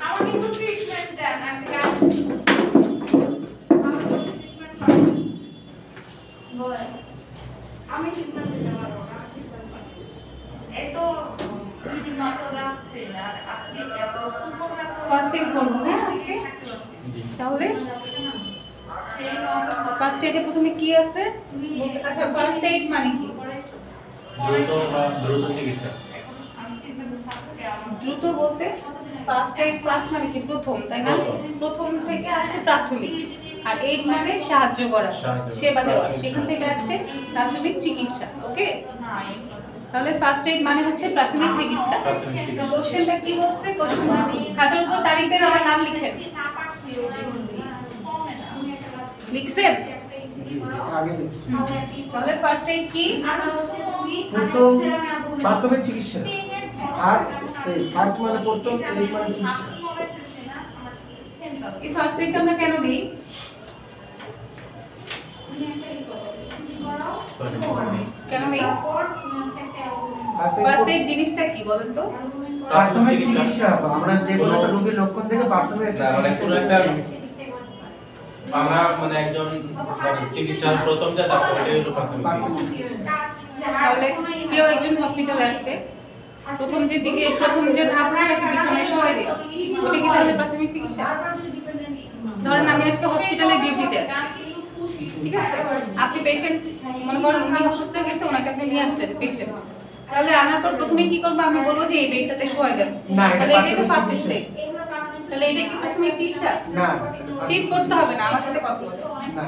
আমার কিন্তু ট্রিটমেন্ট দেন আমি আমি ট্রিটমেন্ট দিতে পারবো না এত দুই মাত্র যাচ্ছে না আজকে এত উপর মাত্র ফার্স্ট এড করব হ্যাঁ আজকে তাহলে ফার্স্ট এডে প্রথমে কি আছে আচ্ছা ফার্স্ট এড মানে কি দ্রুত চিকিৎসা দ্রুত বলতে ফার্স্ট এড ফার্স্ট মানে কি প্রথম তাই না প্রথম থেকে আসছে প্রাথমিক আর এইড মানে সাহায্য করা সেবা দেওয়া সেখান থেকে আসছে প্রাথমিক চিকিৎসা ওকে তাহলে ফার্স্ট এড মানে হচ্ছে প্রাথমিক চিকিৎসা কোশ্চেনটা কি বলছে কোশ্চেন খাতার উপর তারিখ দেন আমার নাম লিখেন লিখছেন তাহলে ফার্স্ট এড কি প্রথম প্রাথমিক চিকিৎসা ফার্স্ট মানে প্রথম এইড মানে চিকিৎসা এই ফার্স্ট এড আমরা কেন দিই কেন দিই ফার্স্ট এড জিনিসটা কি বলেন তো প্রাথমিক চিকিৎসা আমরা যে কোনো একটা রোগীর লক্ষণ থেকে প্রাথমিক একটা মানে কোনো একটা আমরা মানে একজন মানে চিকিৎসার প্রথম যা তারপর এটা হলো প্রাথমিক চিকিৎসা তাহলে কেউ একজন হসপিটালে আসছে প্রথম যে ধাপ হচ্ছে তাকে বিছানায় শোয়াই দেয় ওটা কি তাহলে প্রাথমিক চিকিৎসা ধরেন আমি আজকে হসপিটালে ডিউটিতে আছি ঠিক আছে আপনি পেশেন্ট মনে করেন উনি অসুস্থ হয়ে গেছে ওনাকে আপনি নিয়ে আসলেন পেশেন্ট তাহলে আনার পর প্রথমে কি করব আমি বলবো যে এই বেডটাতে শোয়াই দেন তাহলে এটাই তো ফার্স্ট স্টেপ তাহলে এটা কি প্রাথমিক চিকিৎসা না শিফট করতে হবে না আমার সাথে কথা বলে না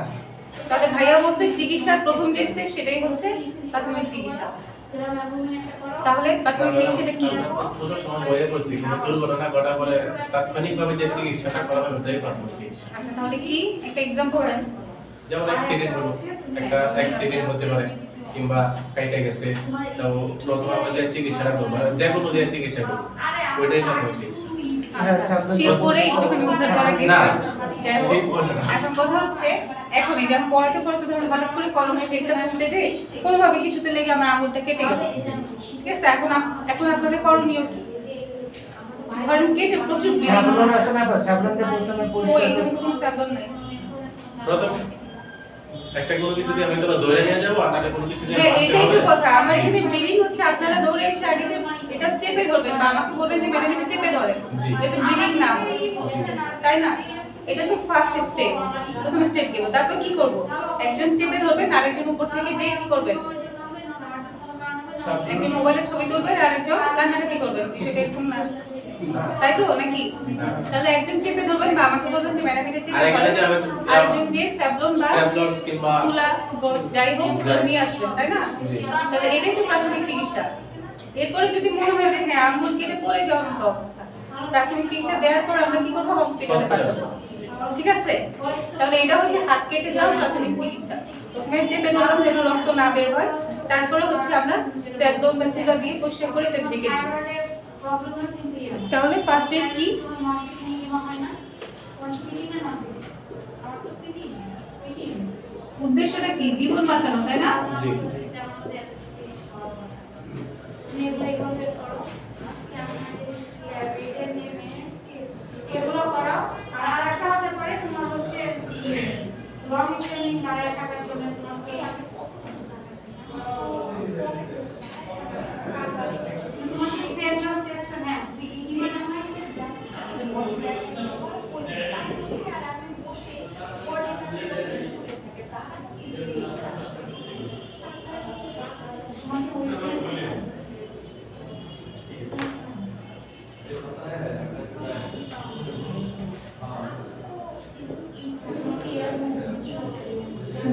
তাহলে ভাইয়া বলছে চিকিৎসার প্রথম যে স্টেপ সেটাই হচ্ছে প্রাথমিক চিকিৎসা তাহলে প্রাথমিক চিকিৎসাটা কি ছোট সময় বইয়ে পড়ছি কিন্তু দুর্ঘটনা ঘটার পরে তাৎক্ষণিকভাবে যে চিকিৎসাটা করা হয় ওটাই প্রাথমিক চিকিৎসা আচ্ছা তাহলে কি একটা এক্সাম্পল দেন যেমন অ্যাক্সিডেন্ট হলো একটা অ্যাক্সিডেন্ট হতে পারে কিংবা কাইটা গেছে তো প্রথমে যে চিকিৎসাটা করবো যে কোনো যে চিকিৎসা করবো ওইটাই প্রাথমিক চিকিৎসা শীত পরে একটুখানি উদ্ধার করা গেছে এখন কথা হচ্ছে এখনই যেমন পড়াতে ধরুন হঠাৎ করে কলমের পেটটা তুলতে যে কোনোভাবে কিছুতে লেগে আমার আঙুলটা কেটে গেল ঠিক আছে এখন আপনাদের করণীয় কি ধরেন কেটে প্রচুর ব্লিডিং হচ্ছে ওই এখানে কোনো স্যাবলন নাই প্রথম একটা কোনো কিছু দিয়ে হয়তো ধরে নিয়ে যাবো আর একটা কোনো কিছু দিয়ে এটাই তো কথা আমার এখানে ব্লিডিং হচ্ছে আপনারা দৌড়ে এসে আগে এটা চেপে ধরবেন বা আমাকে বলবেন যে ম্যাডাম এটা চেপে ধরেন যাতে ব্লিডিং না হয় তাই না এটা তো ফার্স্ট স্টেপ প্রথম স্টেপ গেল তারপর কি করব একজন চেপে ধরবেন আরেকজন উপর থেকে যে কি করবেন একজন মোবাইলে ছবি তুলবেন আর একজন কান্নাকাটি করবেন বিষয়টা এরকম না তাই তো নাকি তাহলে একজন চেপে ধরবেন বা আমাকে বলবেন যে ম্যাডাম এটা চেপে ধরবেন আরেকজন যে স্যাবলন কিংবা তুলা গজ যাই হোক নিয়ে আসবেন তাই না তাহলে এটাই তো প্রাথমিক চিকিৎসা এরপরে যদি মনে হয় যে হ্যাঁ আঙ্গুল কেটে পড়ে যাওয়ার মতো অবস্থা প্রাথমিক চিকিৎসা দেওয়ার পর আমরা কি করবো হসপিটালে পাঠাবো ঠিক আছে তাহলে এটা হচ্ছে হাত কেটে যাওয়ার প্রাথমিক চিকিৎসা প্রথমে চেপে ধরলাম যেন রক্ত না বের হয় তারপরে হচ্ছে আমরা স্যাবলন বা তুলা দিয়ে পরিষ্কার করে এটা ঢেকে দিই তাহলে ফার্স্ট এড কি উদ্দেশ্যটা কি জীবন বাঁচানো তাই না জি এগুলো করো আর একটা হতে পারে তোমার হচ্ছে লং স্ট্যান্ডিং দাঁড়ায় থাকার জন্য তোমাকে তোমার সেন্ট্রাল চেস্ট হ্যাঁ ইডিএম হয়েছে আর আমি বসে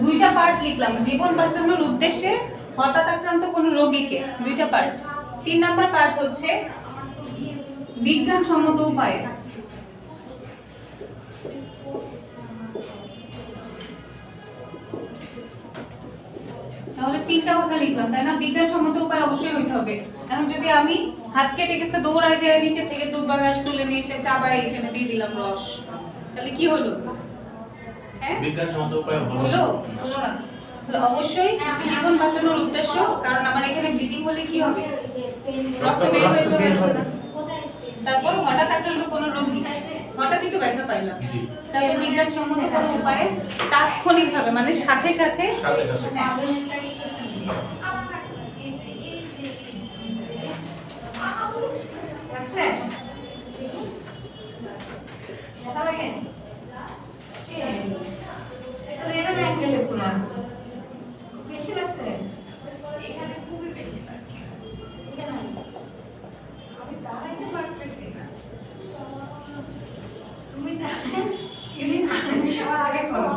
দুইটা পার্ট লিখলাম জীবন বাঁচানোর উদ্দেশ্যে হঠাৎ আক্রান্ত কোনো রোগীকে দুইটা পার্ট 3 নাম্বার পার্ট হচ্ছে বিজ্ঞানসম্মত উপায়ে তাহলে তিনটা কথা লিখলাম তাই না বিজ্ঞানসম্মত উপায় অবশ্যই হইতে হবে এখন যদি আমি হাত কেটে গেছে দৌড়ায় যায় নিচে থেকে দুর্বাঘাস তুলে নিয়ে এসে চাবাই এখানে দিয়ে দিলাম রস তাহলে কি হলো হ্যাঁ বিজ্ঞানসম্মত উপায় হলো হলো না তাহলে অবশ্যই জীবন বাঁচানোর উদ্দেশ্য কারণ আমার এখানে ব্লিডিং হলে কি হবে রক্ত বের হয়ে চলে যাচ্ছে না তারপর হঠাৎ আক্রান্ত কোনো রোগী, হঠাৎই তো ব্যথা পাইলাম, জি। তারপর বিজ্ঞানসম্মত কোনো উপায়ে তাৎক্ষণিকভাবে মানে সাথে সাথে সাথে সাথে রাখছেন? ব্যথা লাগে? এটা রেনাল অ্যাঙ্গেলে পুরা। বেশি লাগছে? এখানে খুবই বেশি লাগছে। এখানে আমি দাঁড়াইতে পারতেছি না। তুমি সবার আগে করো।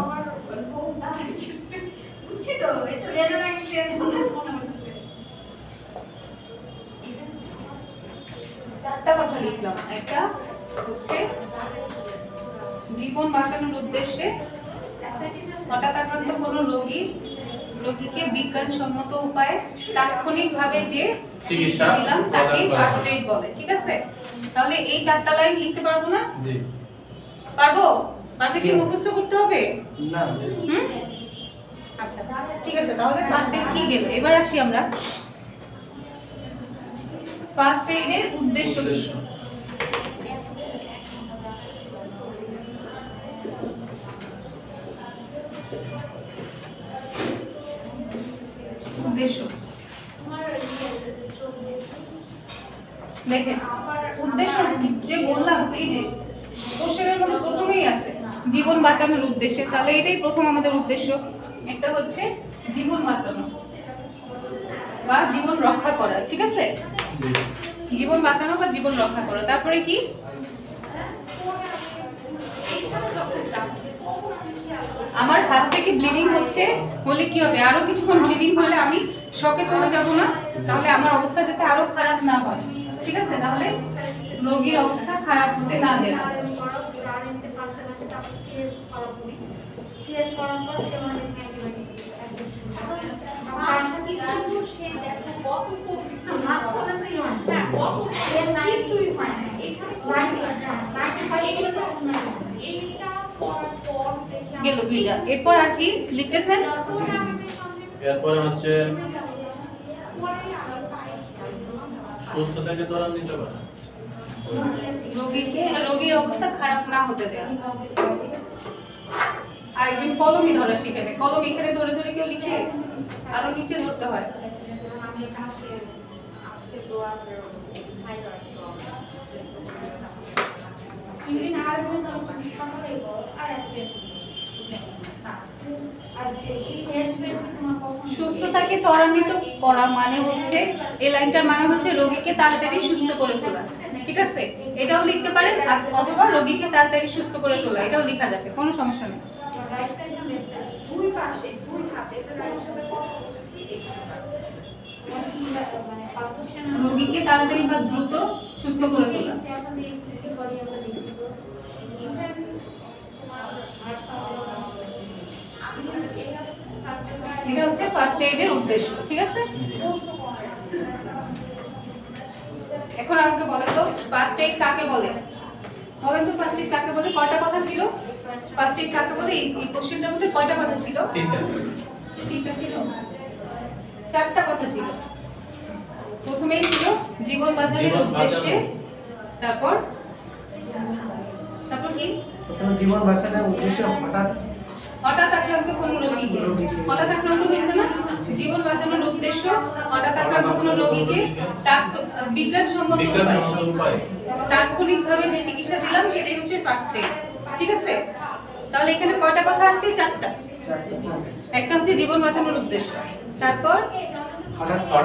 বুঝছি তো, এই তো রেনাল অ্যাঙ্গেলের মধ্যে মনে হচ্ছে। চারটা কথা লিখলাম। একটা হচ্ছে জীবন বাঁচানোর উদ্দেশ্যে হঠাৎ আক্রান্ত কোনো রোগীকে বিজ্ঞানসম্মত উপায়ে তাৎক্ষণিকভাবে যে চিকিৎসা দিলাম তাকে ফার্স্ট এইড বলে। ঠিক আছে, তাহলে এই চারটা লাইন লিখতে পারবো না? জি। পারবো? বাসায় কি মুখস্থ করতে হবে? না আচ্ছা ঠিক আছে, তাহলে ফার্স্ট এইড কি গেল। এবার আসি আমরা ফার্স্ট এইডের উদ্দেশ্য কি। উদ্দেশ্য দেখেন, উদ্দেশ্য যে বললাম এই যে কোশ্চেনের মধ্যে প্রথমেই আছে জীবন বাঁচানোর উদ্দেশ্যে, তাহলে এটাই প্রথম আমাদের উদ্দেশ্য। একটা হচ্ছে জীবন বাঁচানো বা জীবন রক্ষা করা। ঠিক আছে, জীবন বাঁচানো বা জীবন রক্ষা করা। তারপরে কি, আমার হাত থেকে ব্লিডিং হচ্ছে, হলে কি হবে, আরো কিছুক্ষণ ব্লিডিং হলে আমি শকে চলে যাব না, তাহলে আমার অবস্থা যাতে আরো খারাপ না হয়। ঠিক আছে, তাহলে রোগীর অবস্থা খারাপ হতে না দেওয়া। গেল দুইটা। এরপর আর কি লিখতেছেন? এরপরে হচ্ছে সুস্থ থেকে ত্বরান্বিত করা, রোগীর অবস্থা খারাপ না হতে দেওয়া। আর একজন কলমই ধরা সেখানে, কলম এখানে ধরে ধরে কেউ লিখে, আরো নিচে ধরতে হয়। সুস্থতাকে ত্বরান্বিত করা মানে হচ্ছে, এই লাইনটার মানে হচ্ছে রোগীকে তাড়াতাড়ি সুস্থ করে তোলা। ঠিক আছে, এটাও লিখতে পারেন, অথবা রোগীকে তাড়াতাড়ি সুস্থ করে তোলা, এটাও লেখা যাবে, কোনো সমস্যা নেই। রোগীকে তাড়াতাড়ি বা দ্রুত সুস্থ করে তোলা। এটা হচ্ছে ফার্স্ট এইডের উদ্দেশ্য। ঠিক আছে, এখন আমাকে বলেন তো ফার্স্ট এইড কাকে বলে? বলেন তো ফার্স্ট এইড কাকে বলে? কয়টা কথা ছিল? ফার্স্ট এইড কাকে বলে এই কোশ্চেনটার মধ্যে কয়টা কথা ছিল? তিনটা ছিল, চারটা কথা ছিল। প্রথমেই ছিল জীবন বাঁচানোর উদ্দেশ্যে, তারপর কি? প্রথমে জীবন বাঁচানোর উদ্দেশ্যে হঠাৎ আক্রান্ত কোনো রোগীকে, হঠাৎ আক্রান্ত হয়েছে না, জীবন বাঁচানোর উদ্দেশ্য হঠাৎ আক্রান্ত কোনো রোগীকে বিজ্ঞানসম্মত উপায়ে তাৎক্ষণিকভাবে যে চিকিৎসা দিলাম সেটাই হচ্ছে ফার্স্ট এইড। ঠিক আছে, তাহলে এখানে কয়টা কথা আসছে? চারটা। একটা হচ্ছে জীবন বাঁচানোর উদ্দেশ্য, তারপর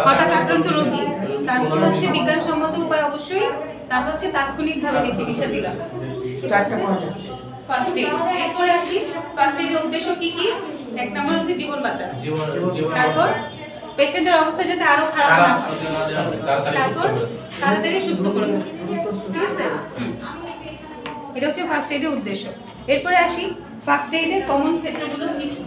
হঠাৎ আক্রান্ত রোগী, তারপর হচ্ছে বিজ্ঞানসম্মত উপায় অবশ্যই, তারপর হচ্ছে তাৎক্ষণিকভাবে যে চিকিৎসা দিলাম, ফার্স্ট এইড। এরপরে আসি ফার্স্ট এইডের উদ্দেশ্য কি কি। এক নম্বর হচ্ছে জীবন বাঁচানো, তারপর পেশেন্টের অবস্থা যাতে আরো খারাপ না হয়, তারপর তাড়াতাড়ি সুস্থ করে দেওয়া। ঠিক আছে, এটা হচ্ছে ফার্স্ট এইডের উদ্দেশ্য। এরপরে আসি ফার্স্ট এইডের কমন ক্ষেত্রগুলো কি কি।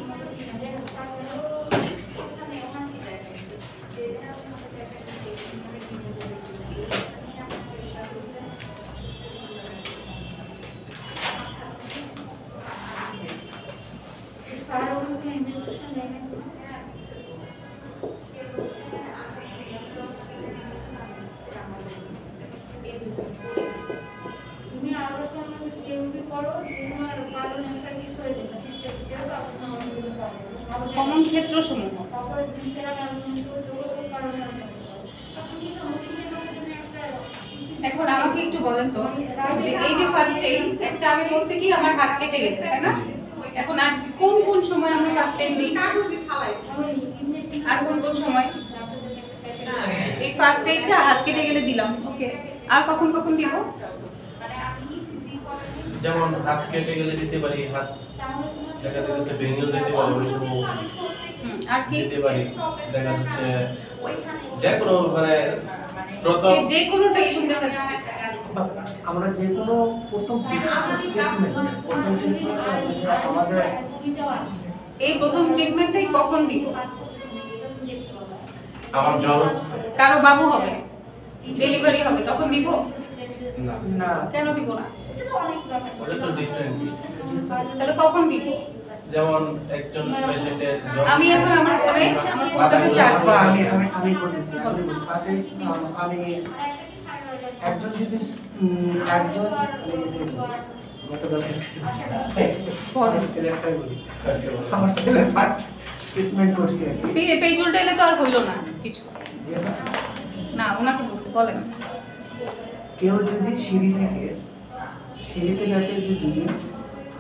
তুমি আরো সময় কেউবি করো তোমার কারণ একটা কিছু হয়ে যাবে সিস্টেম ছিল কমন ক্ষেত্র সমূহ তারপরে দুইটা কারণে এখন আমাকে একটু বলেন তো যে এই যে ফার্স্ট এইড একটা আমি বলছি কি আমার হাত কেটে গেছে তাই না, এখন আর কোন কোন সময় আমরা ফার্স্ট এইড দিই আর কোন কোন সময় এই ফার্স্ট এইডটা হাত কেটে গেলে দিলাম, ওকে, আর কখন কখন দিব? যেমন হাত কেটে গেলে দিতে পারি, হাত দেখা যাচ্ছে ভেঙেও দিতে পারি ওই সময় আর কি দিতে পারি, দেখা যাচ্ছে যে কোনো মানে প্রথম যে কোনোটাই শুনতে চাচ্ছি। আমরা যে কোনো প্রথম ট্রিটমেন্ট আমাদের এই প্রথম ট্রিটমেন্টটাই কখন দিব? আমার জ্বর উঠছে, কারো বাবু হবে, ডেলিভারি হবে, তখন দিব না না কেন দিব না? ওটা তো ডিফারেন্ট। তাহলে কখন দিব? যেমন একজন পেশেন্টের জ্বর, আমি এখন আমার ফোনটাতে চার্জ আমি আমি আমি বলতেছি আমি একজন যদি একজন আমার ছেলে ফার্স্ট ট্রিটমেন্ট করছি আর কি। পেজুলটা এলে তো আর হইলো না কিছু না, ওনাকে বলছে বলেন। কেউ যদি সিঁড়িতে গেছে যে যদি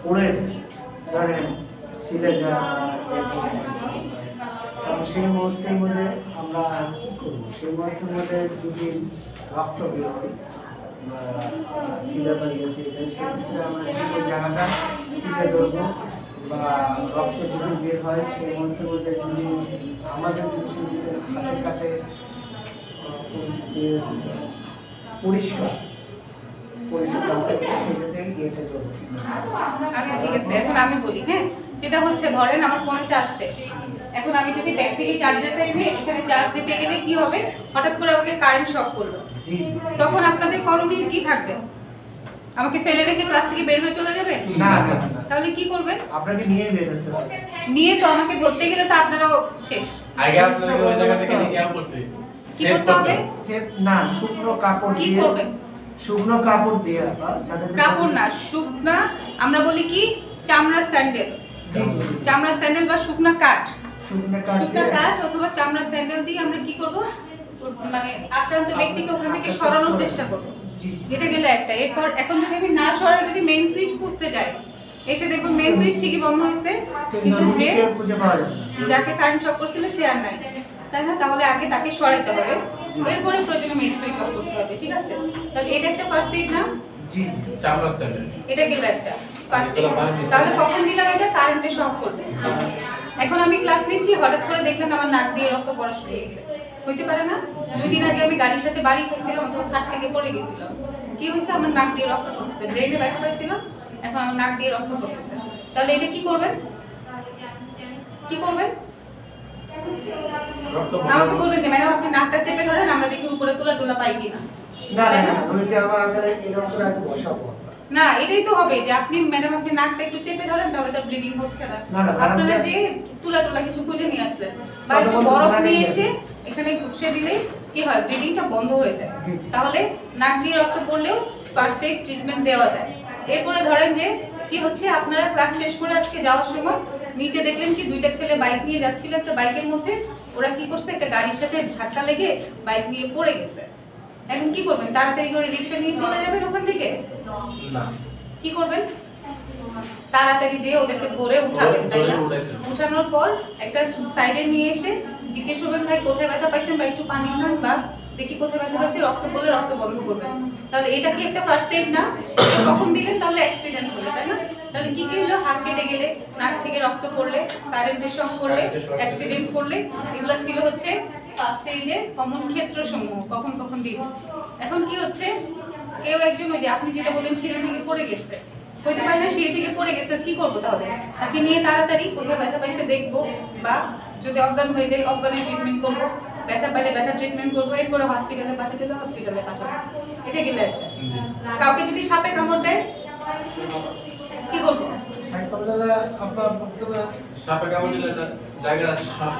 পড়ে যায়, ধরেন সিলে তখন সেই মুহূর্তের মধ্যে আমরা কী করবো? সেই মুহূর্তের মধ্যে যদি রক্ত বের হয় বা সিলে বা ইয়েতে যায়, সেক্ষেত্রে আমরা সেই জায়গাটা টিপে ধরবো বা রক্ত যদি বের হয় সেই মুহূর্তের মধ্যে যদি আমাদের যদি হাতের কাছে পরিষ্কার আচ্ছা ঠিক আছে, এখন আমি বলি। হ্যাঁ, সেটা হচ্ছে ধরেন আমার ফোনে চার্জ শেষ, এখন আমি যদি ব্যাগ থেকে চার্জারটা এনে এখানে চার্জ দিতে গেলে কি হবে, হঠাৎ করে আমাকে কারেন্ট শক করলো, তখন আপনাদের করণীয় কি থাকবে? আমাকে ফেলে রেখে ক্লাস থেকে বের হয়ে চলে যাবেন? না, তাহলে কি করবেন? আপনাকে নিয়ে বের হতে হবে। নিয়ে তো আমাকে ধরতে গেলে তো আপনারাও শেষ। আগে আপনাকে ওই জায়গা থেকে নিয়ে যাওয়া করতে কি করতে হবে? সেট না, শুকনো কাপড় কি দিয়ে করবেন? শুকনো কাপড় দিয়ে বা যাদের কাপড় না, শুকনা, আমরা বলি কি চামড়া স্যান্ডেল, চামড়া স্যান্ডেল বা শুকনা কাঠ, শুকনো শুকনা কাঠ অথবা চামড়া স্যান্ডেল দিয়ে আমরা কি করব, মানে আক্রান্ত ব্যক্তিকে ওখান থেকে সরানোর চেষ্টা করব। এটা গেল একটা। এরপর এখন যদি আমি না সরাই, যদি মেইন সুইচ খুঁজতে যাই, এসে দেখবো মেইন সুইচ ঠিকই বন্ধ হয়েছে, কিন্তু যে খুঁজে পাওয়া যাবে না। যাকে কারেন্ট শক করছিল সে আর নাই, তাই না? তাহলে আগে তাকে সরাইতে হবে, এরপরে প্রয়োজনে মেইন সুইচ অন করতে হবে। ঠিক আছে, তাহলে এটা একটা ফার্স্ট এইড না? জি, চামড়া স্যান্ডেল এটা গেল একটা ফার্স্ট এইড। তাহলে কখন দিলাম এটা? কারেন্টে শক করবে। এখন আমি ক্লাস নিচ্ছি, হঠাৎ করে দেখলাম আমার নাক দিয়ে রক্ত পড়া শুরু হয়েছে, হইতে পারে না? 2 দিন আগে আমি গাড়ির সাথে বাড়ি খাইছিলাম অথবা খাট থেকে পড়ে গেছিলাম, কি হয়েছে? আমার নাক দিয়ে রক্ত পড়তেছে, ব্রেনে ব্যথা পাইছিলাম, এখন আমার নাক দিয়ে রক্ত পড়তেছে। তাহলে এটা কি করবেন? কি করবেন? আমাকে বলবেন যে ম্যাডাম আপনি নাকটা চেপে ধরেন, আমরা দেখি উপরে তোলা পাই কিনা। না না না, ওইটা আমরা এরকম করে আগে বসাবো না, এটাই তো হবে যে আপনি ম্যাডাম আপনি নাকটা একটু চেপে ধরেন, তাহলে তার ব্লিডিং হচ্ছে না। আপনারা যে তুলা কিছু খুঁজে নিয়ে আসলেন বা একটু বরফ নিয়ে এসে এখানে ঘষে দিলে কি হয়, ব্লিডিংটা বন্ধ হয়ে যায়। তাহলে নাক দিয়ে রক্ত পড়লেও ফার্স্ট এইড ট্রিটমেন্ট দেওয়া যায়। এরপরে ধরেন যে কি হচ্ছে, আপনারা ক্লাস শেষ করে আজকে যাওয়ার সময় নিচে দেখলেন কি 2টা ছেলে বাইক নিয়ে যাচ্ছিল, একটা বাইকের মধ্যে ওরা কি করছে, একটা গাড়ির সাথে ধাক্কা লেগে বাইক নিয়ে পড়ে গেছে। এখন কি করবেন? তাড়াতাড়ি করে রিক্সা নিয়ে চলে যাবেন ওখান থেকে? না, কি করবেন? তাড়াতাড়ি যে ওদেরকে ধরে উঠাবেন, তাই না? উঠানোর পর একটা সাইডে নিয়ে এসে জিজ্ঞেস করবেন ভাই কোথায় ব্যথা পাইছেন, বা একটু পানি খান, বা দেখি কোথায় ব্যথা পাইছে, রক্ত পড়লে রক্ত বন্ধ করবেন। তাহলে এটা কি একটা ফার্স্ট এইড না? কখন দিলেন? তাহলে অ্যাক্সিডেন্ট হলো, তাই না? তাহলে কি কি হলো? হাত কেটে গেলে, নাক থেকে রক্ত পড়লে, কারেন্টের শক করলে, অ্যাক্সিডেন্ট করলে, এগুলো ছিল হচ্ছে ফার্স্ট এইডের কমন ক্ষেত্রসমূহ, কখন কখন দিব। এখন কি হচ্ছে, কেউ একজন ওই যে আপনি যেটা বলেন সিঁড়ি থেকে পড়ে গেছে, হইতে পারে না সিঁড়ি থেকে পড়ে গেছে, কি করবো তাহলে? তাকে নিয়ে তাড়াতাড়ি কোথায় ব্যথা পাইছে দেখবো, বা যদি অজ্ঞান হয়ে যায় অজ্ঞানের ট্রিটমেন্ট করবো, ব্যথা পাইলে ব্যথা ট্রিটমেন্ট করবো, এরপরে হসপিটালে পাঠাতে হলে হসপিটালে পাঠাবো। এটা গেলে একটা। কাউকে যদি সাপে কামড় দেয় কি করবো? সাপে কামড় দিলে জায়গা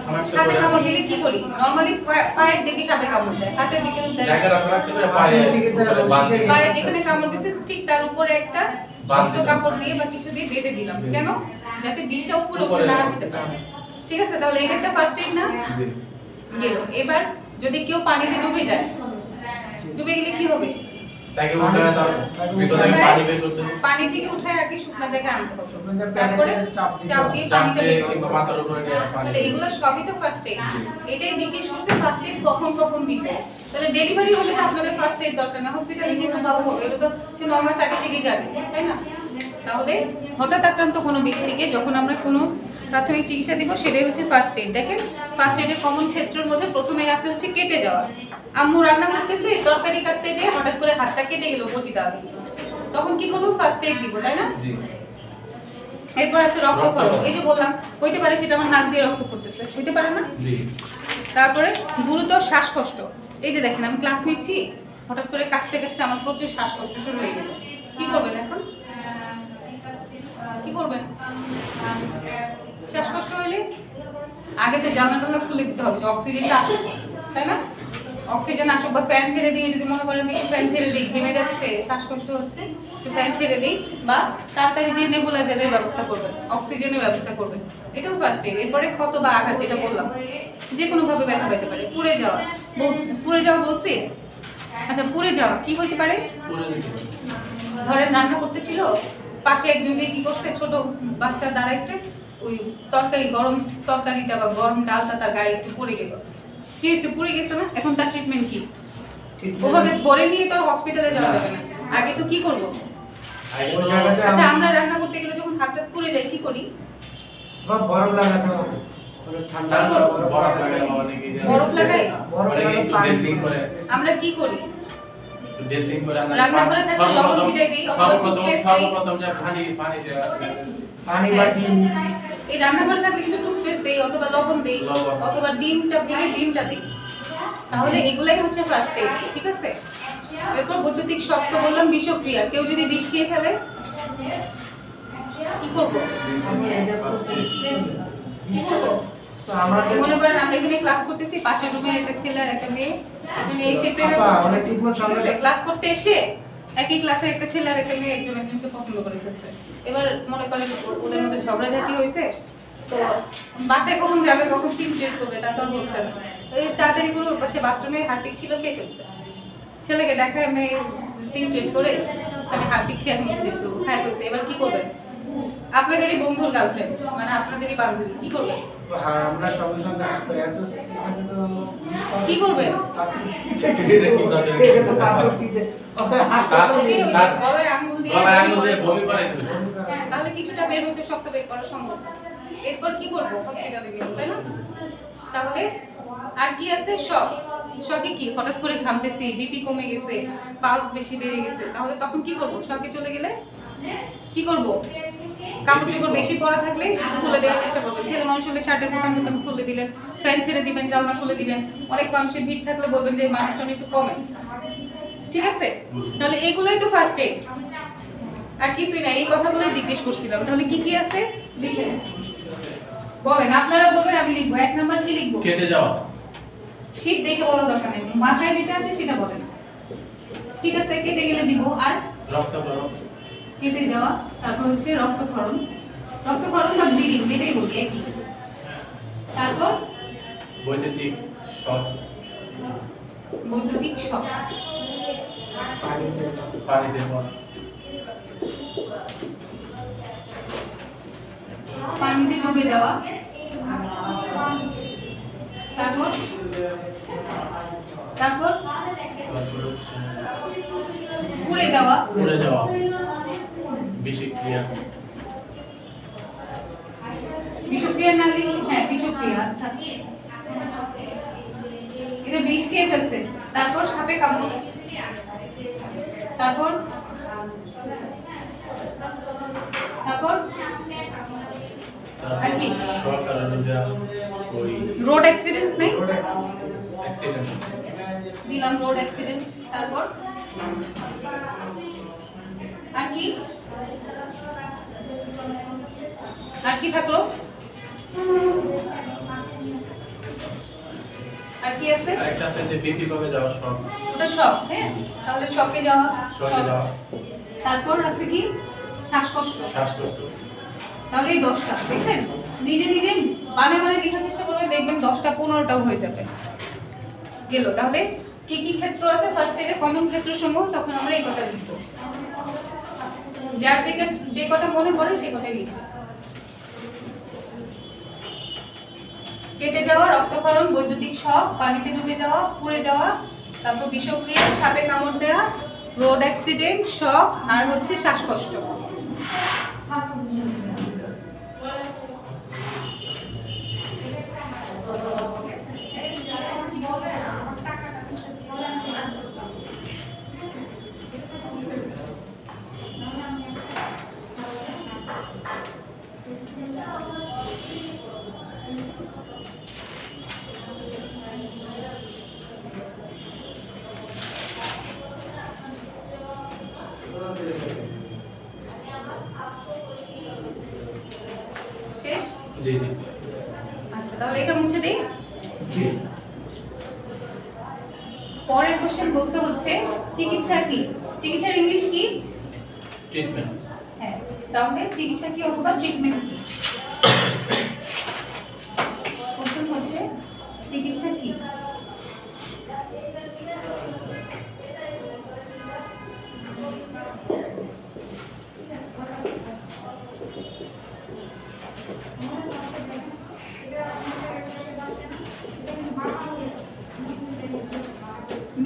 শনাক্ত সাপে করে কামড় দিলে কি করি? নরমালি পায়ের দিকে সাপে কামড় দেয়, হাতের দিকে তো দেয় না। জায়গাটা শনাক্ত করে পায়ে বাঁধ দিয়ে পায়ে যেখানে কামড় দিছে ঠিক তার উপরে একটা শক্ত কাপড় দিয়ে বা কিছু দিয়ে বেঁধে দিলাম। কেন? যাতে বিষটা উপরে উপরে না আসতে পারে। ঠিক আছে, তাহলে এটা একটা ফার্স্ট এইড না? জি গেল। এবার যদি কেউ পানিতে ডুবে যায়, ডুবে গেলে কি হবে? তাকে উঠায় তার ভিতর থেকে পানি বের করতে পানি থেকে উঠায় আগে শুকনো জায়গায় আনতে হবে, তারপরে চাপ দিয়ে চাপ পানিটা দিয়ে বের করতে কিংবা হবে। মাথার উপরে নিয়ে পানি তাহলে এগুলো সবই তো ফার্স্ট এইড। এটাই জিজ্ঞেস করছে ফার্স্ট এইড কখন কখন দিব। তাহলে ডেলিভারি হলে তো আপনাদের ফার্স্ট এইড দরকার না, হসপিটালে নিয়ে বাবু হবে, এটা তো সে 9 মাস আগে থেকেই জানে, তাই না? তাহলে হঠাৎ আক্রান্ত কোনো ব্যক্তিকে যখন আমরা কোনো প্রাথমিক চিকিৎসা দিব সেটাই হচ্ছে ফার্স্ট এইড। দেখেন ফার্স্ট এইডের কমন ক্ষেত্রের মধ্যে প্রথমে আসে হচ্ছে কেটে যাওয়া। আম্মু রান্না করতেছে, তরকারি কাটতে যেয়ে হঠাৎ করে হাতটা কেটে গেল বটিটা দিয়ে, তখন কি করবো? ফার্স্ট এইড দিব, তাই না? জি এরপর আছে রক্তক্ষরণ। এই যে বললাম হইতে পারে সেটা আমার নাক দিয়ে রক্ত পড়তেছে, হইতে পারে না? জি তারপরে গুরুতর শ্বাসকষ্ট। এই যে দেখেন আমি ক্লাস নিচ্ছি, হঠাৎ করে কাশতে কাশতে আমার প্রচুর শ্বাসকষ্ট শুরু হয়ে গেল, কি করবেন এখন? কি করবেন? শ্বাসকষ্ট হইলে আগে তো জানলা টানলা খুলে দিতে হবে যে অক্সিজেনটা আসুক, তাই না? অক্সিজেন আসুক, বা ফ্যান ছেড়ে দিয়ে যদি মনে করেন যে ফ্যান ছেড়ে দিই, ঘেমে যাচ্ছে, শ্বাসকষ্ট হচ্ছে, তো ফ্যান ছেড়ে দিই, বা তাড়াতাড়ি যে নেবুলাইজারের ব্যবস্থা করবেন, অক্সিজেনের ব্যবস্থা করবেন, এটাও ফার্স্ট এইড। এরপরে ক্ষত বা আঘাত, যেটা বললাম যে কোনোভাবে ব্যথা পেতে পারে। পুড়ে যাওয়া বলছি। আচ্ছা, পুড়ে যাওয়া কি হইতে পারে? পুরো দিতে হবে। ধরেন রান্না করতেছিল, পাশে একজন যে কি করছে, ছোট বাচ্চা দাঁড়াইছে, ওই গরম তরকারিটা বা গরম ডালটা তার গায়ে একটু পড়ে গেল, কি হয়েছে? পুড়ে গেছে না? এখন তার ট্রিটমেন্ট কি? ওভাবে ধরে নিয়ে তো হসপিটালে যাওয়া যাবে না, আগে তো কি করব? আগে তো আচ্ছা, আমরা রান্না করতে গেলে যখন হাতটা পুড়ে যায় কি করি? বরফ লাগাতে হবে, ঠান্ডা বরফ লাগায় অনেকে বরফ লাগাই? অনেকে একটু ড্রেসিং করে, আমরা কি করি? ড্রেসিং করে রান্না করে থাকলে লবণ ছিটাই দিই, অথবা টুথপেস্ট দিই। সর্বপ্রথম যে পানি দেওয়া পানি বা ডিম। এই রান্নাঘরে থাকলে কিন্তু টুথপেস্ট দেই অথবা লবণ দেই, লবণ। অথবা ডিমটা ভেঙে ডিমটা দেই। তাহলে এগুলাই হচ্ছে ফার্স্ট এইড, ঠিক আছে? এরপর বৈদ্যুতিক শক তো বললাম, বিষক্রিয়া। কেউ যদি বিষ খেয়ে ফেলে কি করব? কি করব? তো আমাদের মনে করেন আমরা এখানে ক্লাস করতেছি, পাশের রুমের একটা ছেলে আর একটা মেয়ে এখানে এসে প্রেমে পড়ছে। ক্লাস করতে এসে একই ক্লাসে একটা ছেলে আর একটা মেয়ে একজন একজনকে পছন্দ করে ফেলছে। এবার মনে করেন ওদের মধ্যে ঝগড়াঝাটি হয়েছে, তো বাসায় কখন যাবে, কখন সিম ট্রিট করবে, তা তো আর হচ্ছে না। এই তাড়াতাড়ি করে ওর পাশে বাথরুমে হারপিক ছিল, খেয়ে ফেলছে। ছেলেকে দেখায় মেয়ে সিম ট্রিট করে আমি হারপিক খেয়ে আমি চেক করবো, খাই ফেলছে। এবার কি করবেন? আপনাদেরই বন্ধুর গার্লফ্রেন্ড, মানে আপনাদেরই বান্ধবী, কি করবেন? হ্যাঁ, আমরা সঙ্গে সঙ্গে এত এখানে তো কি করবেন? এটা তো তারপর কি যে ওকে হাসপাতালে ওকে ওই যে গলায় আঙ্গুল দিয়ে বমি করে দিবে। তাহলে কিছুটা বের হয়েছে, শক্ত বের করা সম্ভব না। এরপর কি করব? হসপিটালে গেলাম, তাই না? তাহলে আর কি আছে? শক। শকে কি? হঠাৎ করে ঘামতেছি, বিপি কমে গেছে, পালস বেশি বেড়ে গেছে, তাহলে তখন কি করব? শকে চলে গেলে কি করব? কাপড় চোপড় বেশি পরা থাকলে খুলে দেওয়ার চেষ্টা করবেন। ছেলে মানুষ হলে শার্টের বোতাম খুলে দিলেন, ফ্যান ছেড়ে দিবেন, জানলা খুলে দিবেন। অনেক মানুষের ভিড় থাকলে বলবেন যে মানুষজন একটু কমে, ঠিক আছে? তাহলে এগুলোই তো ফার্স্ট এইড, আর কিছুই না। এই কথাগুলোই জিজ্ঞেস করছিলাম। তাহলে কি কি আছে লিখেন, বলেন। আপনারা বলবেন, আমি লিখবো। 1 নাম্বার কি লিখবো? কেটে যাওয়া। শীত দেখে বলা দরকার নেই, মাথায় যেটা আসে সেটা বলেন, ঠিক আছে? কেটে গেলে দিব। আর রক্তক্ষরণ, কেটে যাওয়া, তারপর হচ্ছে রক্তক্ষরণ বা ব্লিডিং, যেটাই বলি একই। তারপর বৈদ্যুতিক শক, পানিতে পড়া, পানিতে ডুবে যাওয়া, তারপর পুড়ে যাওয়া, বিষক্রিয়া না লিখি? হ্যাঁ, বিষক্রিয়া। আচ্ছা, এটা বিষ খেয়ে ফেলছে, তারপর সাপে কামড়, তারপর আর কি? রোড অ্যাক্সিডেন্ট নাই? দিলাম রোড অ্যাক্সিডেন্ট। তারপর আর কি থাকলো? আছে? আরেকটা আছে যে বিপি কমে যাওয়া শক। ওটা শক, হ্যাঁ? তাহলে শকে যাওয়া। তারপর আছে কি? শ্বাসকষ্ট। তাহলে এই 10টা দেখছেন? নিজে নিজে মানে লেখার চেষ্টা করবেন, দেখবেন 10টা 15টাও হয়ে যাবে। গেল। তাহলে কি কি ক্ষেত্র আছে ফার্স্ট এডে, কমন ক্ষেত্র সমূহ, তখন আমরা এই কটা লিখব। যার যে কটা মনে পড়ে সে কটাই লিখব। কেটে যাওয়া, রক্তক্ষরণ, বৈদ্যুতিক শক, পানিতে ডুবে যাওয়া, পুড়ে যাওয়া, তারপর বিষক্রিয়া, সাপে কামড় দেওয়া, রোড অ্যাক্সিডেন্ট, শক, আর হচ্ছে শ্বাসকষ্ট। শেষ? জি জি। আচ্ছা, তাহলে এটা মুছে দেই। জি। পরের কোশ্চেন বলছে হচ্ছে চিকিৎসা কি? চিকিৎসার ইংলিশ কি? ট্রিটমেন্ট। হ্যাঁ, তাহলে চিকিৎসা কি অথবা ট্রিটমেন্ট কি? কোশ্চেন হচ্ছে চিকিৎসা কি?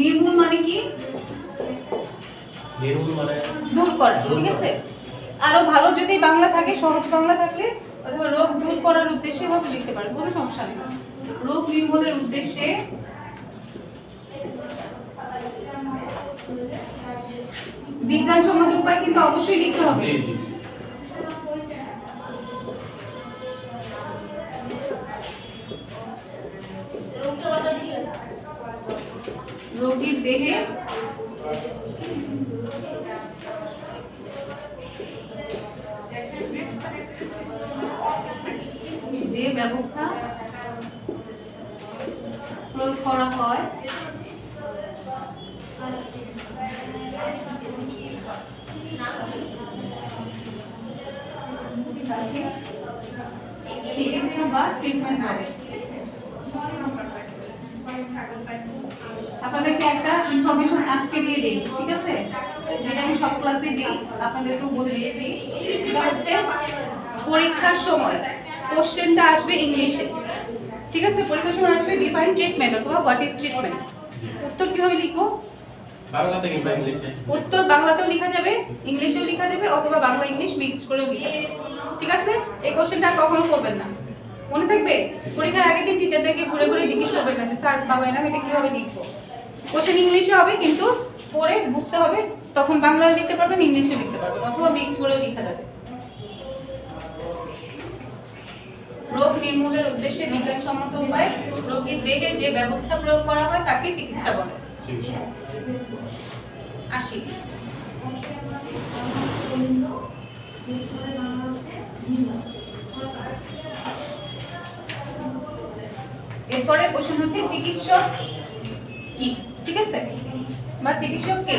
নির্মূল মানে কি? নির্মূল মানে দূর করা, ঠিক আছে? আরো ভালো যদি বাংলা থাকে, সহজ বাংলা থাকলে অথবা রোগ দূর করার উদ্দেশ্যে ভাবে লিখতে পারেন, কোনো সমস্যা নেই। রোগ নির্মূলের উদ্দেশ্যে বিজ্ঞানসম্মত উপায় কিন্তু অবশ্যই লিখতে হবে। জি জি। রোগীর দেহে যে ব্যবস্থা প্রয়োগ করা হয় চিকিৎসা বা ট্রিটমেন্ট হবে। আপনাদেরকে একটা ইনফরমেশন আজকে দিয়ে দিই, ঠিক আছে? যেটা আমি সব ক্লাসে দিই, আপনাদেরকেও বলে দিচ্ছি। সেটা হচ্ছে পরীক্ষার সময় কোশ্চেনটা আসবে ইংলিশে, ঠিক আছে? পরীক্ষার সময় আসবে ডিফাইন ট্রিটমেন্ট অথবা হোয়াট ইজ ট্রিটমেন্ট। উত্তর কিভাবে লিখবো? বাংলাতে কিংবা ইংলিশে। উত্তর বাংলাতেও লেখা যাবে, ইংলিশেও লেখা যাবে, অথবা বাংলা ইংলিশ মিক্সড করেও লেখা যাবে, ঠিক আছে? এই কোশ্চেনটা আর কখনো করবেন না, মনে থাকবে? পরীক্ষার আগের দিন টিচারদেরকে ঘুরে ঘুরে জিজ্ঞেস করবেন না যে স্যার বাবা না এটা কিভাবে লিখবো। কোশ্চেন ইংলিশে হবে, কিন্তু পড়ে বুঝতে হবে, তখন বাংলায় লিখতে পারবেন, ইংলিশে লিখতে পারবেন, অথবা মিক্সড করেও লেখা যাবে। রোগ নির্মূলের উদ্দেশ্যে বিজ্ঞানসম্মত উপায় রোগীর দেহে যে ব্যবস্থা প্রয়োগ করা হয় তাকে চিকিৎসা বলে। আসি এরপরে কোশ্চেন হচ্ছে চিকিৎসক কি, ঠিক আছে? বা চিকিৎসক কে?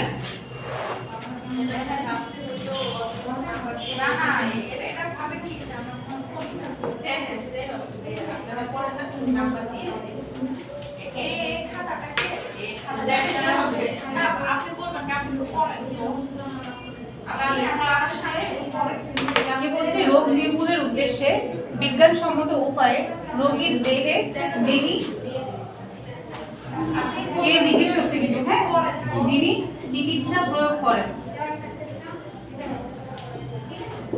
রোগ নির্মূলের উদ্দেশ্যে বিজ্ঞানসম্মত উপায়ে রোগীর দেহে যিনি কে জিজ্ঞেস করছে কিন্তু, হ্যাঁ, যিনি চিকিৎসা প্রয়োগ করেন,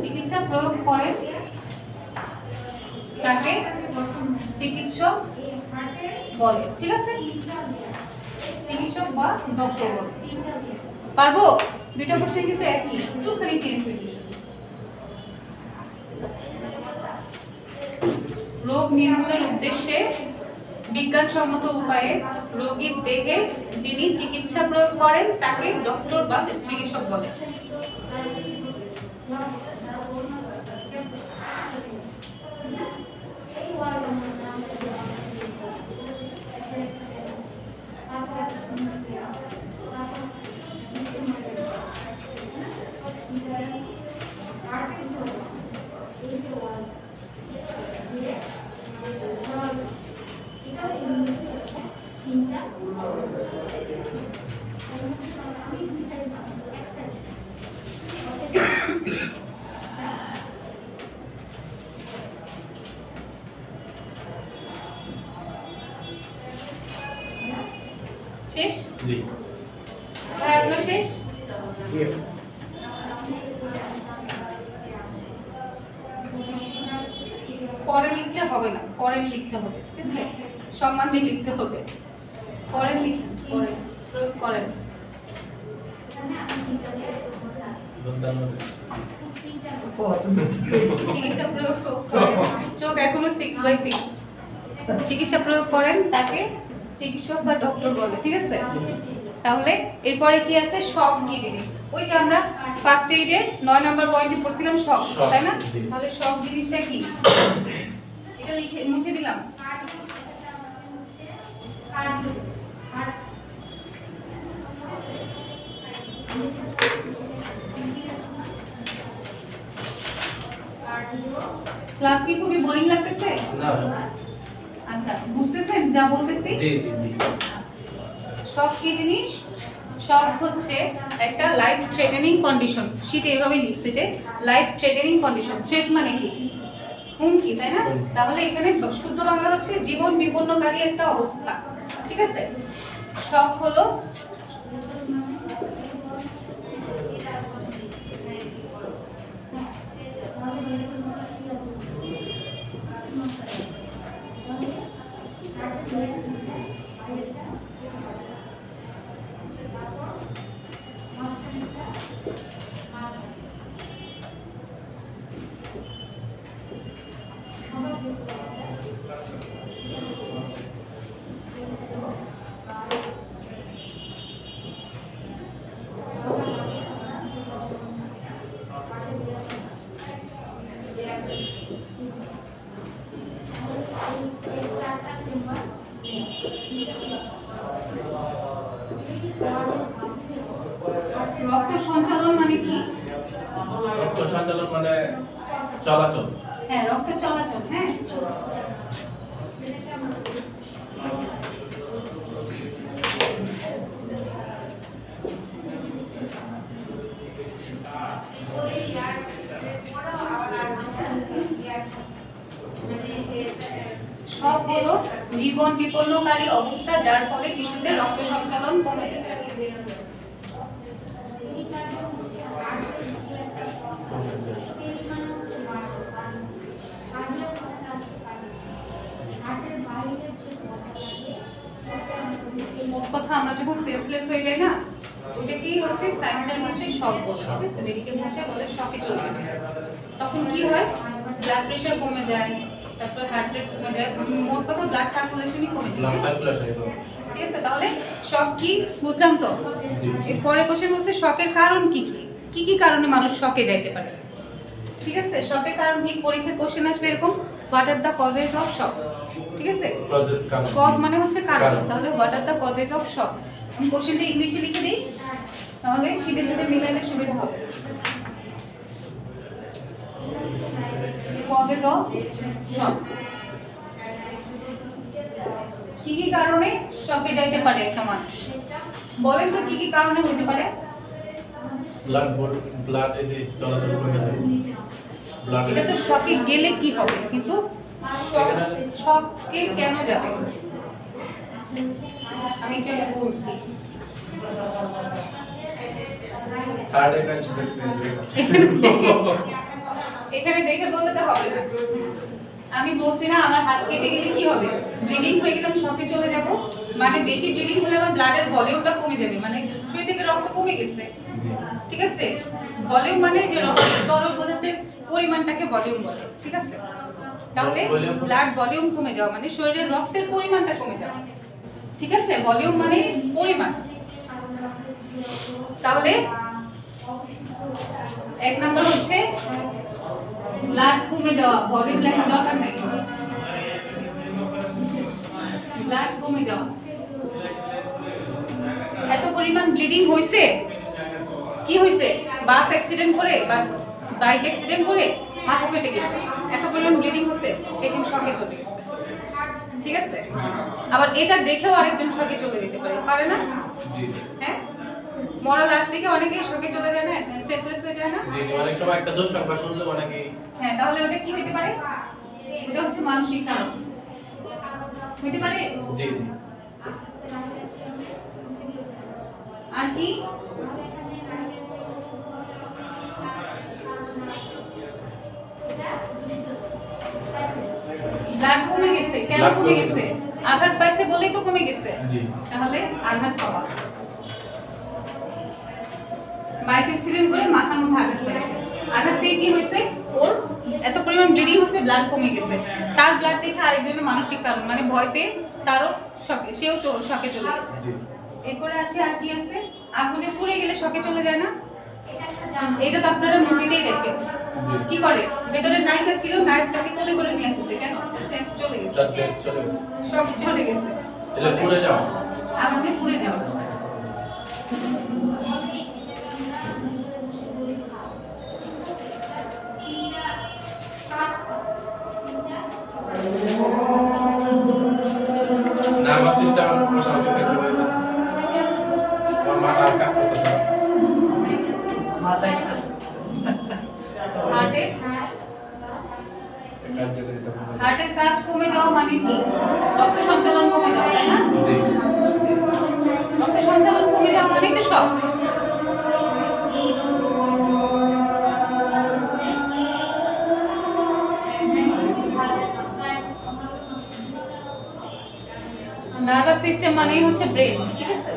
চিকিৎসা প্রয়োগ করেন তাকে চিকিৎসক বলে, ঠিক আছে? চিকিৎসক বা ডক্টর বলে। পারবো? দুইটা কোশ্চেন কিন্তু একই, একটুখানি চেঞ্জ হয়েছে শুধু। রোগ নির্মূলের উদ্দেশ্যে বিজ্ঞানসম্মত উপায়ে রোগীর দেহে যিনি চিকিৎসা প্রয়োগ করেন তাকে ডক্টর বা চিকিৎসক বলে। শেষ? জি। ভাই আপনার শেষ? পরে লিখলে হবে না, পরে লিখতে হবে, ঠিক আছে? সম্মান দিয়ে লিখতে হবে। পরে লিখেন, পরে প্রয়োগ করেন। চিকিৎসা প্রয়োগ করেন। চোখ এখনো 6/6। চিকিৎসা প্রয়োগ করেন, তাকে চিকিৎসক বা ডক্টর বলে, ঠিক আছে? তাহলে এরপরে কি আছে? শক কি জিনিস? ওই যে আমরা ফার্স্ট এইডের 9 নম্বর পয়েন্টে পড়ছিলাম শক, তাই না? তাহলে শক জিনিসটা কি? এটা লিখে মুছে দিলাম। ক্লাস কি খুবই বোরিং লাগতেছে? না। আচ্ছা, বুঝতেছেন যা বলতেছি? জি জি জি। শক কি জিনিস? শক হচ্ছে একটা লাইফ থ্রেটেনিং কন্ডিশন। শীতে এভাবে লিখছে যে লাইফ থ্রেটেনিং কন্ডিশন। থ্রেট মানে কি? হুমকি, তাই না? তাহলে এখানে শুদ্ধ বাংলা হচ্ছে জীবন বিপন্নকারী একটা অবস্থা, ঠিক আছে? শক হলো রক্ত সঞ্চালন মানে কি? রক্ত সঞ্চালন মানে চলাচল। হ্যাঁ, রক্ত চলাচল। হ্যাঁ, শক হলো জীবন বিপন্নকারী অবস্থা যার ফলে টিস্যুতে রক্ত সঞ্চালন কমে যায়। মোট কথা আমরা যখন সেন্সলেস হয়ে যাই না, ওইটা কি হচ্ছে সায়েন্সের ভাষায় শক বলে, ঠিক আছে? মেডিকেল ভাষায় বলে শকে চলে গেছে। তখন কি হয়? ব্লাড প্রেশার কমে যায়, তারপর হার্ট রেট কমে যায়, মোট কথা ব্লাড সার্কুলেশনই কমে যায়, ব্লাড সার্কুলেশন। ঠিক আছে? তাহলে শক কি বুঝলাম তো? এরপরে কোশ্চেন হচ্ছে শকের কারণ কি কি? কি কি কারণে মানুষ শকে যাইতে পারে, ঠিক আছে? শকের কারণ কি? পরীক্ষায় কোশ্চেন আসবে এরকম, what are the causes of শক, ঠিক আছে? কজ মানে হচ্ছে কারণ, তাহলে what are the causes of শক। আমি কোশ্চেনটা ইংলিশে লিখে দিই, তাহলে শীতের সাথে মিলাইলে সুবিধা হবে। কজেস অফ শক, কি কি কারণে শকে যাইতে পারে একটা মানুষ? বলেন তো কি কি কারণে হতে পারে? ব্লাড এই যে চলাচল কমে যায়। ব্লাড এটা তো শকে গেলে কি হবে, কিন্তু শকে কেন যাবে আমি একটু আগে বলছি। Heart attack. এখানে দেখে বললে তো হবে না। আমি বলছি না আমার হাত কেটে গেলে কি হবে? ব্লিডিং হয়ে গেলে আমি শকে চলে যাব, মানে বেশি ব্লিডিং হলে আমার ব্লাডের ভলিউমটা কমে যাবে, মানে শরীর থেকে রক্ত কমে গেছে, ঠিক আছে? ভলিউম মানে যে তরল পদার্থের পরিমাণটাকে ভলিউম বলে, ঠিক আছে? তাহলে ব্লাড ভলিউম কমে যাওয়া মানে শরীরের রক্তের পরিমাণটা কমে যাওয়া, ঠিক আছে? ভলিউম মানে পরিমাণ। তাহলে এক নাম্বার হচ্ছে ব্লাড কমে যাওয়া, ভলিউম লেখার দরকার নাই, ব্লাড কমে যাওয়া। এত পরিমাণ ব্লিডিং হইছে, কি হইছে? বাস অ্যাক্সিডেন্ট করে বা বাইক অ্যাক্সিডেন্ট করে মাথা ফেটে গেছে, এত পরিমাণ ব্লিডিং হচ্ছে, পেশেন্ট শকে চলে গেছে, ঠিক আছে? আবার এটা দেখেও আরেকজন শকে চলে যেতে পারে, পারে না? হ্যাঁ, মরা লাশ দেখে অনেকে শকে চলে যায় না, সেন্সলেস হয়ে যায় না? জি অনেক সময় একটা দোষ সংবাদ শুনলে অনেকে হ্যাঁ, তাহলে ওটা কি হইতে পারে? ওটা হচ্ছে মানসিক কারণ হইতে পারে। জি জি আর কি? ব্লাড কমে গেছে, কেন Blood কমে কমে গেছে? গেছে। আঘাত পাইছে বলেই তো কমে গেছে। জি তাহলে আঘাত পাওয়া, বাইক অ্যাক্সিডেন্ট করে মাথার মধ্যে আঘাত পাইছে, আঘাত পেয়ে কি হয়েছে, ওর এত পরিমাণ ব্লিডিং হয়েছে, ব্লাড কমে গেছে। তার ব্লাড দেখে আরেকজনের মানসিক কারণ, মানে ভয় পেয়ে তারও শকে, সেও শকে চলে গেছে। জি এরপরে আসে আর কি আছে, আগুনে পুড়ে গেলে শকে চলে যায় না? এটা তো আপনারা মুভিতেই দেখেন। জি কি করে, ভেতরে নায়িকা ছিল, নায়কটাকে কোলে করে নিয়ে আসছে, কেন? সেন্স চলে গেছে, তার সেন্স চলে গেছে, সব চলে গেছে, এটা পুড়ে যাও। আগুনে পুড়ে যাও। নার্ভাস সিস্টেম স্বাভাবিক কাজ করে না, আমার মাথা আর কাজ করতেছে না। মাথায় কাজ হার্টের কার্যকারিতা কমে যায়। হার্টের কাজ কমে যাওয়া মানে কি? রক্ত সঞ্চালন কমে যাওয়া, তাই না? জি রক্ত সঞ্চালন কমে যাওয়া মানে তো সব। নার্ভাস সিস্টেম মানেই হচ্ছে ব্রেন, ঠিক আছে?